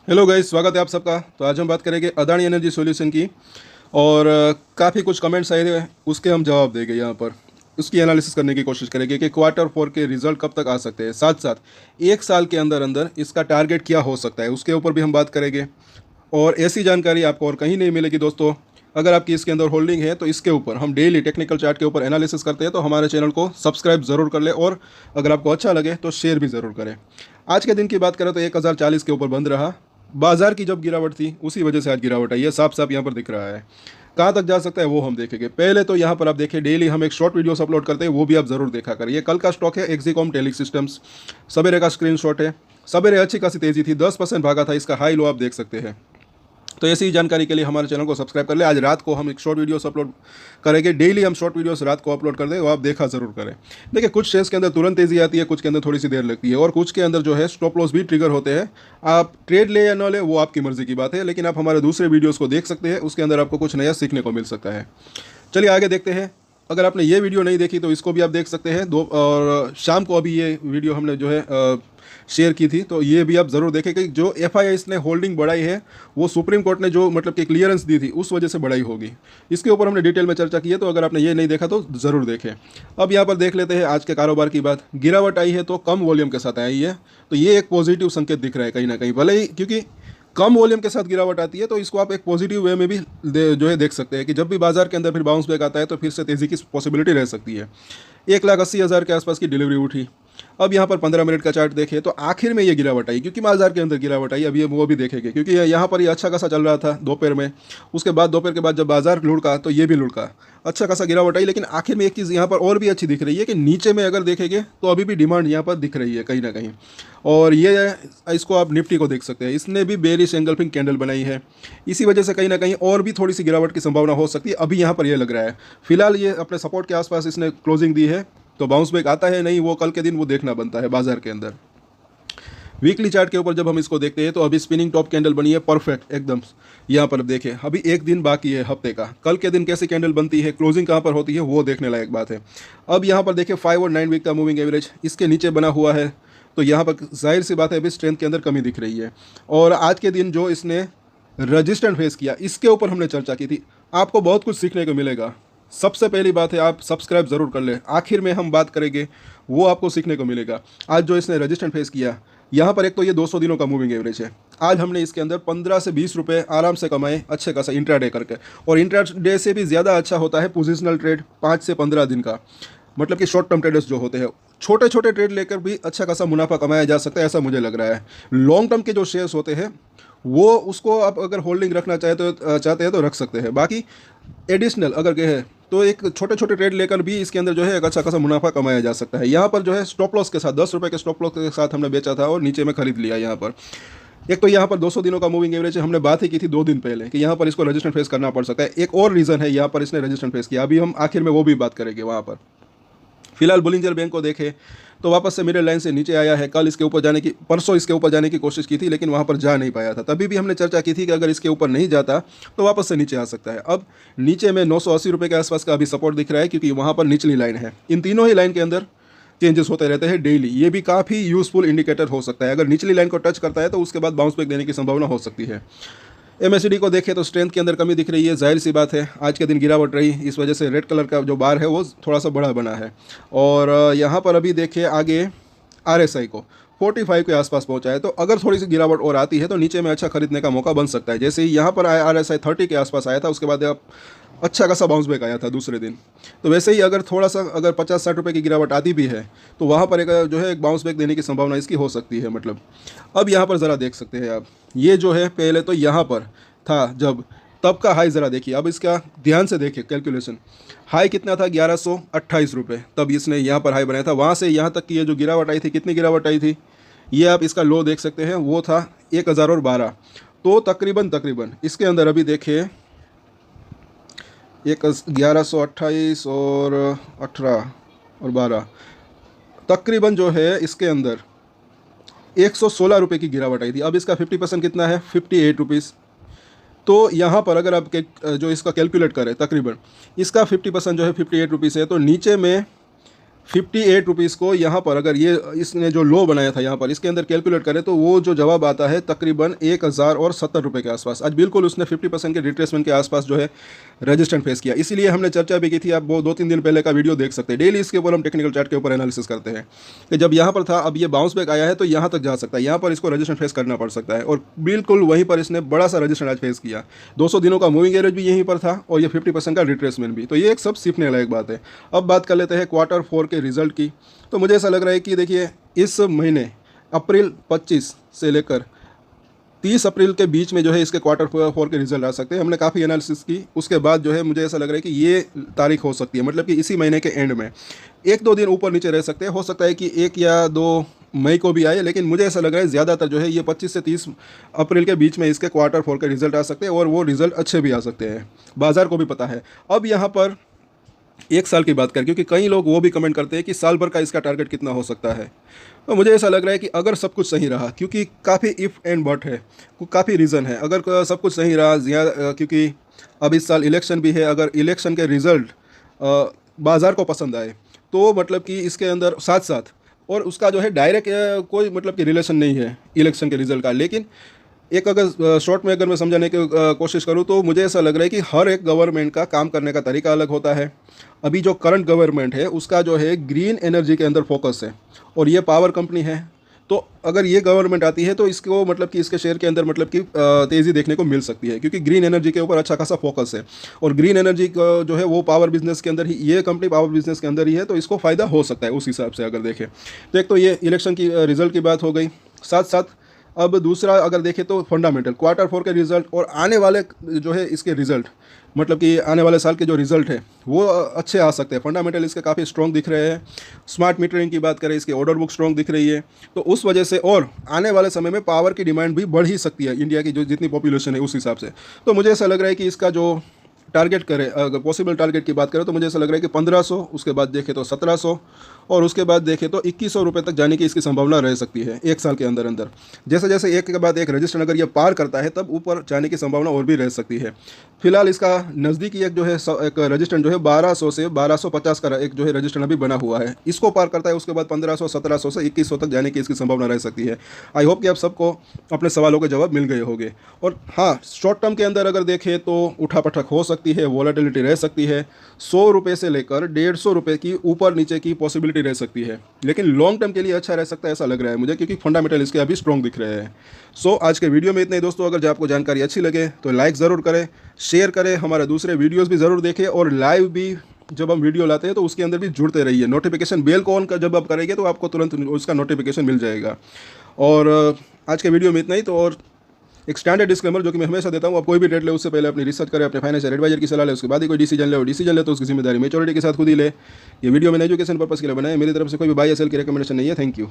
Hello guys, स्वागत है आप सबका। तो आज हम बात करेंगे अदानी एनर्जी सॉल्यूशन की। और काफ़ी कुछ कमेंट्स आए थे, उसके हम जवाब देंगे यहाँ पर। उसकी एनालिसिस करने की कोशिश करेंगे कि क्वार्टर 4 के रिजल्ट कब तक आ सकते हैं, साथ साथ एक साल के अंदर अंदर इसका टारगेट क्या हो सकता है, उसके ऊपर भी हम बात करेंगे। और ऐसी जानकारी आपको और कहीं नहीं मिलेगी दोस्तों। अगर आपकी इसके अंदर होल्डिंग है तो इसके ऊपर हम डेली टेक्निकल चार्ट के ऊपर एनालिसिस करते हैं, तो हमारे चैनल को सब्सक्राइब ज़रूर कर ले और अगर आपको अच्छा लगे तो शेयर भी ज़रूर करें। आज के दिन की बात करें तो 1040 के ऊपर बंद रहा। बाजार की जब गिरावट थी उसी वजह से आज गिरावट आई है, साफ साफ यहाँ पर दिख रहा है। कहाँ तक जा सकता है वो हम देखेंगे। पहले तो यहाँ पर आप देखिए, डेली हम एक शॉर्ट वीडियोस अपलोड करते हैं, वो भी आप ज़रूर देखा करिए। कल का स्टॉक है एक्सिकॉम टेलिक सिस्टम्स, सवेरे का स्क्रीनशॉट है। सवेरे अच्छी खासी तेज़ी थी, 10% भागा था, इसका हाई लो आप देख सकते हैं। तो ऐसी ही जानकारी के लिए हमारे चैनल को सब्सक्राइब कर ले। आज रात को हम एक शॉर्ट वीडियोस अपलोड करेंगे, डेली हम शॉर्ट वीडियोस रात को अपलोड कर दें, वो आप देखा ज़रूर करें। देखिए, कुछ शेयर्स के अंदर तुरंत तेज़ी आती है, कुछ के अंदर थोड़ी सी देर लगती है, और कुछ के अंदर जो है स्टॉप लॉस भी ट्रिगर होते हैं। आप ट्रेड ले या न ले वो आपकी मर्ज़ी की बात है, लेकिन आप हमारे दूसरे वीडियोज़ को देख सकते हैं, उसके अंदर आपको कुछ नया सीखने को मिल सकता है। चलिए आगे देखते हैं। अगर आपने ये वीडियो नहीं देखी तो इसको भी आप देख सकते हैं। दो और शाम को अभी ये वीडियो हमने जो है शेयर की थी, तो ये भी आप ज़रूर देखें कि जो एफआईआई ने होल्डिंग बढ़ाई है वो सुप्रीम कोर्ट ने जो मतलब कि क्लियरेंस दी थी उस वजह से बढ़ाई होगी। इसके ऊपर हमने डिटेल में चर्चा की है, तो अगर आपने ये नहीं देखा तो ज़रूर देखें। अब यहाँ पर देख लेते हैं आज के कारोबार की बात। गिरावट आई है तो कम वॉल्यूम के साथ आई है, तो ये एक पॉजिटिव संकेत दिख रहा है कहीं ना कहीं। भले ही क्योंकि कम वॉल्यूम के साथ गिरावट आती है, तो इसको आप एक पॉजिटिव वे में भी जो है देख सकते हैं कि जब भी बाजार के अंदर फिर बाउंस बैक आता है तो फिर से तेज़ी की पॉसिबिलिटी रह सकती है। 1,80,000 के आसपास की डिलीवरी उठी। अब यहाँ पर 15 मिनट का चार्ट देखें तो आखिर में ये गिरावट आई, क्योंकि बाजार के अंदर गिरावट आई। अब ये वो भी देखेंगे, क्योंकि यहाँ पर ये अच्छा खासा चल रहा था दोपहर में। उसके बाद दोपहर के बाद जब बाजार लुढ़का तो ये भी लुढ़का, अच्छा खासा गिरावट आई। लेकिन आखिर में एक चीज़ यहाँ पर और भी अच्छी दिख रही है कि नीचे में अगर देखेंगे तो अभी भी डिमांड यहाँ पर दिख रही है कहीं ना कहीं। और ये इसको आप निफ्टी को देख सकते हैं, इसने भी बेरिश एंगल्फिंग कैंडल बनाई है। इसी वजह से कहीं ना कहीं और भी थोड़ी सी गिरावट की संभावना हो सकती है। अभी यहाँ पर ये लग रहा है फिलहाल ये अपने सपोर्ट के आसपास इसने क्लोजिंग दी है, तो बाउंस बैक आता है नहीं वो कल के दिन वो देखना बनता है बाजार के अंदर। वीकली चार्ट के ऊपर जब हम इसको देखते हैं तो अभी स्पिनिंग टॉप कैंडल बनी है परफेक्ट एकदम। यहाँ पर देखें अभी एक दिन बाकी है हफ्ते का, कल के दिन कैसी कैंडल बनती है, क्लोजिंग कहाँ पर होती है, वो देखने लायक बात है। अब यहाँ पर देखिए 5 और 9 वीक का मूविंग एवरेज इसके नीचे बना हुआ है, तो यहाँ पर जाहिर सी बात है अभी स्ट्रेंथ के अंदर कमी दिख रही है। और आज के दिन जो इसने रजिस्टेंट फेस किया इसके ऊपर हमने चर्चा की थी, आपको बहुत कुछ सीखने को मिलेगा। सबसे पहली बात है आप सब्सक्राइब ज़रूर कर लें, आखिर में हम बात करेंगे वो आपको सीखने को मिलेगा। आज जो इसने रजिस्टेंट फेस किया, यहाँ पर एक तो ये 200 दिनों का मूविंग एवरेज है। आज हमने इसके अंदर 15 से 20 रुपये आराम से कमाए अच्छे खासा इंट्राडे करके। और इंट्राडे से भी ज़्यादा अच्छा होता है पोजिशनल ट्रेड 5 से 15 दिन का, मतलब कि शॉर्ट टर्म ट्रेडर्स जो होते हैं छोटे छोटे ट्रेड लेकर भी अच्छा खासा मुनाफा कमाया जा सकता है, ऐसा मुझे लग रहा है। लॉन्ग टर्म के जो शेयर्स होते हैं वो उसको आप अगर होल्डिंग रखना चाहते हैं तो रख सकते हैं। बाकी एडिशनल अगर कहे तो एक छोटे छोटे ट्रेड लेकर भी इसके अंदर जो है एक अच्छा खासा मुनाफा कमाया जा सकता है। यहाँ पर जो है स्टॉप लॉस के साथ 10 रुपये के स्टॉप लॉस के साथ हमने बेचा था और नीचे में खरीद लिया यहाँ पर। एक तो यहाँ पर 200 दिनों का मूविंग एवरेज हमने बात ही की थी 2 दिन पहले कि यहाँ पर इसको रजिस्टेंट फेस करना पड़ सकता है। एक और रीज़न है यहाँ पर इसने रजिस्टेंट फेस किया, अभी हम आखिर में वो भी बात करेंगे। वहाँ पर फिलहाल बुलिंजर बैंक को देखें तो वापस से मिडिल लाइन से नीचे आया है। कल इसके ऊपर जाने की, परसों इसके ऊपर जाने की कोशिश की थी लेकिन वहाँ पर जा नहीं पाया था। तभी भी हमने चर्चा की थी कि अगर इसके ऊपर नहीं जाता तो वापस से नीचे आ सकता है। अब नीचे में 980 रुपये के आसपास का अभी सपोर्ट दिख रहा है, क्योंकि वहाँ पर निचली लाइन है। इन तीनों ही लाइन के अंदर चेंजेस होते रहते हैं डेली, ये भी काफ़ी यूजफुल इंडिकेटर हो सकता है। अगर निचली लाइन को टच करता है तो उसके बाद बाउंस बैक देने की संभावना हो सकती है। एमएसडी को देखें तो स्ट्रेंथ के अंदर कमी दिख रही है, जाहिर सी बात है आज के दिन गिरावट रही, इस वजह से रेड कलर का जो बार है वो थोड़ा सा बड़ा बना है। और यहाँ पर अभी देखें आगे आरएसआई को 45 के आसपास पहुंचा है, तो अगर थोड़ी सी गिरावट और आती है तो नीचे में अच्छा खरीदने का मौका बन सकता है। जैसे ही यहाँ पर आरएसआई 30 के आसपास आया था, उसके बाद अब अच्छा खासा बाउंस बैक आया था दूसरे दिन। तो वैसे ही अगर थोड़ा सा अगर 50-60 रुपये की गिरावट आती भी है तो वहाँ पर एक जो है एक बाउंस बैक देने की संभावना इसकी हो सकती है। मतलब अब यहाँ पर ज़रा देख सकते हैं आप, ये जो है पहले तो यहाँ पर था जब, तब का हाई ज़रा देखिए। अब इसका ध्यान से देखिए कैलकुलेशन, हाई कितना था 1128 रुपये, तब इसने यहाँ पर हाई बनाया था। वहाँ से यहाँ तक की ये जो गिरावट आई थी, कितनी गिरावट आई थी, ये आप इसका लो देख सकते हैं, वो था 1012। तो तकरीबन इसके अंदर अभी देखिए 1128 और 18 और 12, तकरीबन जो है इसके अंदर 116 रुपये की गिरावट आई थी। अब इसका 50% कितना है, 58 रुपीज़। तो यहाँ पर अगर आप जो इसका कैलकुलेट करें, तकरीबन इसका 50% जो है 58 रुपीज़ है। तो नीचे में ₹58 को यहाँ पर अगर ये इसने जो लो बनाया था यहाँ पर इसके अंदर कैलकुलेट करें तो वो जो जवाब आता है तकरीबन ₹1070 के आसपास। आज बिल्कुल उसने 50% के रिट्रेसमेंट के आसपास जो है रेजिस्टेंट फेस किया। इसीलिए हमने चर्चा भी की थी, आप वो 2-3 दिन पहले का वीडियो देख सकते हैं। डेली इसके ऊपर हम टेक्निकल चार्ट के ऊपर एनालिसिस करते हैं कि जब यहाँ पर था, अब ये बाउंस बैक आया है तो यहाँ तक जा सकता है, यहाँ पर इसको रेजिस्टेंट फेस करना पड़ सकता है, और बिल्कुल वहीं पर इसने बड़ा सा रेजिस्टेंट आज फेस किया। 200 दिनों का मूविंग एवरेज भी यहीं पर था और ये 50% का रिट्रेसमेंट भी। तो ये एक सब सीखने लायक बात है। अब बात कर लेते हैं Q4 के रिजल्ट की। तो मुझे ऐसा लग रहा है कि देखिए, इस महीने अप्रैल 25 से लेकर 30 अप्रैल के बीच में जो है इसके Q4 के रिजल्ट आ सकते हैं। हमने काफ़ी एनालिसिस की, उसके बाद जो है मुझे ऐसा लग रहा है कि ये तारीख हो सकती है, मतलब कि इसी महीने के एंड में 1-2 दिन ऊपर नीचे रह सकते हैं। हो सकता है कि 1 या 2 मई को भी आए, लेकिन मुझे ऐसा लग रहा है ज़्यादातर जो है ये 25 से 30 अप्रैल के बीच में इसके Q4 के रिजल्ट आ सकते हैं, और वो रिजल्ट अच्छे भी आ सकते हैं, बाज़ार को भी पता है। अब यहाँ पर 1 साल की बात करें, क्योंकि कई लोग वो भी कमेंट करते हैं कि साल भर का इसका टारगेट कितना हो सकता है। तो मुझे ऐसा लग रहा है कि अगर सब कुछ सही रहा, क्योंकि काफ़ी इफ़ एंड बट है, काफ़ी रीज़न है, अगर सब कुछ सही रहा क्योंकि अब इस साल इलेक्शन भी है, अगर इलेक्शन के रिज़ल्ट बाज़ार को पसंद आए तो मतलब कि इसके अंदर साथ साथ, और उसका जो है डायरेक्ट कोई मतलब कि रिलेशन नहीं है इलेक्शन के रिज़ल्ट का, लेकिन एक अगर शॉर्ट में अगर मैं समझाने की कोशिश करूं तो मुझे ऐसा लग रहा है कि हर एक गवर्नमेंट का काम करने का तरीका अलग होता है। अभी जो करंट गवर्नमेंट है उसका जो है ग्रीन एनर्जी के अंदर फोकस है, और ये पावर कंपनी है। तो अगर ये गवर्नमेंट आती है तो इसको मतलब कि इसके शेयर के अंदर मतलब कि तेज़ी देखने को मिल सकती है, क्योंकि ग्रीन एनर्जी के ऊपर अच्छा खासा फोकस है, और ग्रीन एनर्जी का जो है वो पावर बिजनेस के अंदर ही, ये कंपनी पावर बिजनेस के अंदर ही है, तो इसको फ़ायदा हो सकता है उस हिसाब से अगर देखें तो। एक तो ये इलेक्शन की रिजल्ट की बात हो गई, साथ साथ अब दूसरा अगर देखें तो फंडामेंटल Q4 के रिज़ल्ट और आने वाले जो है इसके रिज़ल्ट, मतलब कि आने वाले साल के जो रिज़ल्ट है वो अच्छे आ सकते हैं। फंडामेंटल इसके काफ़ी स्ट्रॉन्ग दिख रहे हैं। स्मार्ट मीटरिंग की बात करें, इसकी ऑर्डर बुक स्ट्रॉन्ग दिख रही है, तो उस वजह से और आने वाले समय में पावर की डिमांड भी बढ़ ही सकती है इंडिया की जो जितनी पॉपुलेशन है उस हिसाब से। तो मुझे ऐसा लग रहा है कि इसका जो टारगेट करें, अगर पॉसिबल टारगेट की बात करें तो मुझे ऐसा लग रहा है कि 1500, उसके बाद देखें तो 1700, और उसके बाद देखें तो 2100 रुपये तक जाने की इसकी संभावना रह सकती है 1 साल के अंदर अंदर। जैसे जैसे एक के बाद एक रजिस्ट्रेशन अगर ये पार करता है तब ऊपर जाने की संभावना और भी रह सकती है। फिलहाल इसका नज़दीकी एक जो है एक रजिस्ट्रेशन जो है 1200 से 1250 का एक जो है रजिस्ट्रेशन अभी बना हुआ है, इसको पार करता है उसके बाद 1500, 1700 से 2100 तक जाने की इसकी संभावना रह सकती है। आई होप कि आप सबको अपने सवालों के जवाब मिल गए होंगे। और हाँ, शॉर्ट टर्म के अंदर अगर देखें तो उठापटक हो सकती है, वॉलेटिलिटी रह सकती है, 100 रुपये से लेकर 150 रुपये की ऊपर नीचे की पॉसिबिलिटी रह सकती है, लेकिन लॉन्ग टर्म के लिए अच्छा रह सकता है ऐसा लग रहा है मुझे, क्योंकि फंडामेंटल इसके अभी स्ट्रॉन्ग दिख रहे हैं। सो आज के वीडियो में इतने ही दोस्तों। अगर आपको जानकारी अच्छी लगे तो लाइक ज़रूर करें, शेयर करें, हमारे दूसरे वीडियोज़ भी ज़रूर देखें, और लाइव भी जब हम वीडियो लाते हैं तो उसके अंदर भी जुड़ते रहिए। नोटिफिकेशन बेल को ऑन कर जब आप करेंगे तो आपको तुरंत उसका नोटिफिकेशन मिल जाएगा। और आज के वीडियो में इतना ही। तो और एक स्टैंडर्ड डिस्क्लेमर जो कि मैं हमेशा देता हूँ, आप कोई भी ट्रेड ले उससे पहले अपनी रिसर्च करें, अपने फाइनेंशियल एडवाइजर की सलाह ले, उसके बाद ही कोई डिसीजन ले, और डिसीजन ले तो उसकी जिम्मेदारी मेच्योरिटी के साथ खुद ही ले। ये वीडियो मैंने एजुकेशन पर्पस के लिए बनाया, मेरी तरफ से कोई भी बाय या सेल की रिकमेंडेशन नहीं है। Thank you.